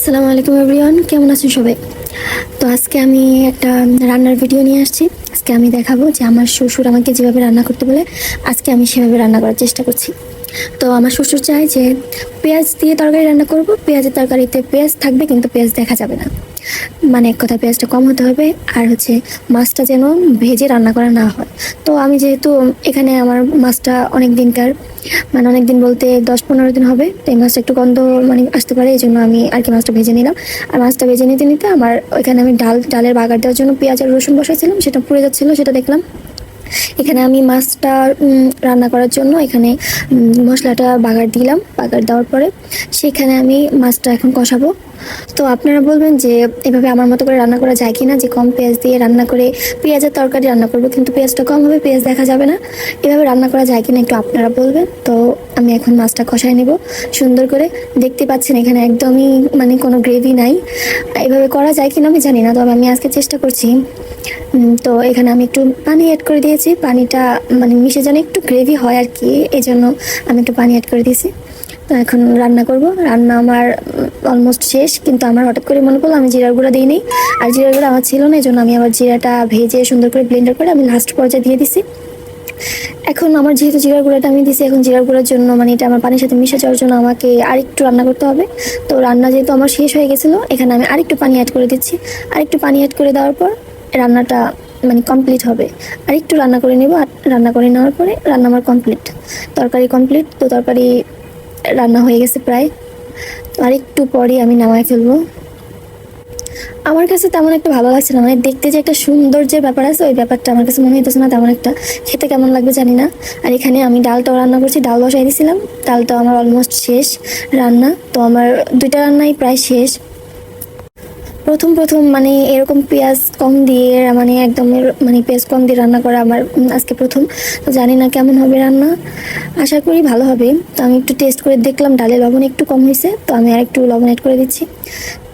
আসসালামু আলাইকুম এভরিওয়ান, কেমন আছেন সবাই? তো আজকে আমি একটা রান্নার ভিডিও নিয়ে আসছি। আজকে আমি দেখাবো যে আমার শ্বশুর আমাকে যেভাবে রান্না করতে বলে আজকে আমি সেভাবে রান্না করার চেষ্টা করছি। তো আমার শ্বশুর চায় যে পেঁয়াজ দিয়ে তরকারি রান্না করব, পেঁয়াজের তরকারিতে পেঁয়াজ থাকবে কিন্তু পেঁয়াজ দেখা যাবে না, মানে এক কথা পেঁয়াজটা কম হতে হবে, আর হচ্ছে মাছটা যেন ভেজে রান্না করা না হয়। তো আমি যেহেতু এখানে আমার মাছটা অনেক দিনকার, মানে অনেক দিন বলতে 10-15 দিন হবে, তো এই মাছটা একটু গন্ধ মানে আসতে পারে, এই জন্য আমি আর কি মাছটা ভেজে নিলাম। আর মাছটা ভেজে নিতে নিতে আমার ওইখানে আমি ডালের বাগার দেওয়ার জন্য পেঁয়াজ আর রসুন বসাইছিলাম, সেটা পুড়ে যাচ্ছিলো, সেটা দেখলাম। এখানে আমি মাছটা রান্না করার জন্য এখানে মশলাটা বাগার দিলাম। বাগার দেওয়ার পরে সেখানে আমি মাছটা এখন কষাবো। তো আপনারা বলবেন যে এভাবে আমার মতো করে রান্না করা যায় কি না, যে কম পেঁয়াজ দিয়ে রান্না করে পেঁয়াজের তরকারি রান্না করবো কিন্তু পেঁয়াজটা কম হবে, পেঁয়াজ দেখা যাবে না, এভাবে রান্না করা যায় কি না একটু আপনারা বলবেন। তো আমি এখন মাছটা কষায় নেব সুন্দর করে। দেখতে পাচ্ছেন এখানে একদমই মানে কোনো গ্রেভি নাই, এভাবে করা যায় কি না আমি জানি না, তবে আমি আজকে চেষ্টা করছি। তো এখানে আমি একটু পানি অ্যাড করে দিয়েছি, পানিটা মানে মিশে যেন একটু গ্রেভি হয় আর কি, এই জন্য আমি একটু পানি অ্যাড করে দিয়েছি। তো এখন রান্না করব। রান্না আমার অলমোস্ট শেষ, কিন্তু আমার হঠাৎ করে মনে পড়লো আমি জিরার গুঁড়া দিই নি, আর জিরার গুঁড়া আমার ছিল না, এই জন্য আমি আবার জিরাটা ভেজে সুন্দর করে ব্লেন্ডার করে আমি লাস্ট পর্যায়ে দিয়ে দিছি। এখন আমার যেহেতু জিরার গুঁড়াটা আমি দিছি, এখন জিরার গুঁড়ার জন্য মানে এটা আমার পানির সাথে মিশে যাওয়ার জন্য আমাকে আরেকটু রান্না করতে হবে। তো রান্না যেহেতু আমার শেষ হয়ে গেছিলো, এখানে আমি আরেকটু পানি অ্যাড করে দিচ্ছি। আরেকটু পানি অ্যাড করে দেওয়ার পর রান্নাটা মানে কমপ্লিট হবে। আর একটু রান্না করে নেব, আর রান্না করে নেওয়ার পরে রান্না আমার কমপ্লিট, তরকারি কমপ্লিট। তো তরকারি রান্না হয়ে গেছে প্রায়, তো আর একটু পরে আমি নামায় ফেলবো। আমার কাছে তেমন একটা ভালো লাগছে না, মানে দেখতে যে একটা সৌন্দর্যের ব্যাপার আছে, ওই ব্যাপারটা আমার কাছে মনে হইতেছে না তেমন একটা। খেতে কেমন লাগবে জানি না। আর এখানে আমি ডালটাও রান্না করছি, ডাল বসাই দিয়েছিলাম, ডালটাও আমার অলমোস্ট শেষ রান্না। তো আমার দুইটা রান্নাই প্রায় শেষ। প্রথম প্রথম মানে এরকম পেঁয়াজ কম দিয়ে মানে একদম মানে পেঁয়াজ কম দিয়ে রান্না করা আমার আজকে প্রথম। তো জানি না কেমন হবে রান্না, আশা করি ভালো হবে। তো আমি একটু টেস্ট করে দেখলাম ডালে লবণ একটু কম হয়েছে, তো আমি আর একটু লবণ অ্যাড করে দিচ্ছি।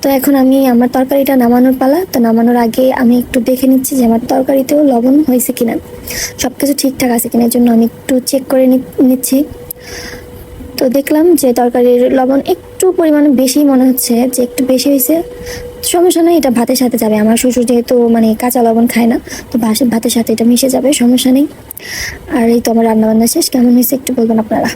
তো এখন আমি আমার তরকারিটা নামানোর পালা। তো নামানোর আগে আমি একটু দেখে নিচ্ছি যে আমার তরকারিতেও লবণ হয়েছে কিনা, সব কিছু ঠিকঠাক আছে কিনা, এর জন্য আমি একটু চেক করে নিচ্ছি। তো দেখলাম যে তরকারির লবণ একটু পরিমাণে বেশি মনে হচ্ছে, যে একটু বেশি হয়েছে। সমস্যা নেই, এটা ভাতের সাথে যাবে, আমার শ্বশুর যেহেতু মানে কাঁচা লবণ খায় না, তো ভাতের সাথে এটা মিশে যাবে, সমস্যা নেই। আর এই তো আমার রান্নাবান্না শেষ, কেমন হয়েছে একটু বলবেন আপনারা।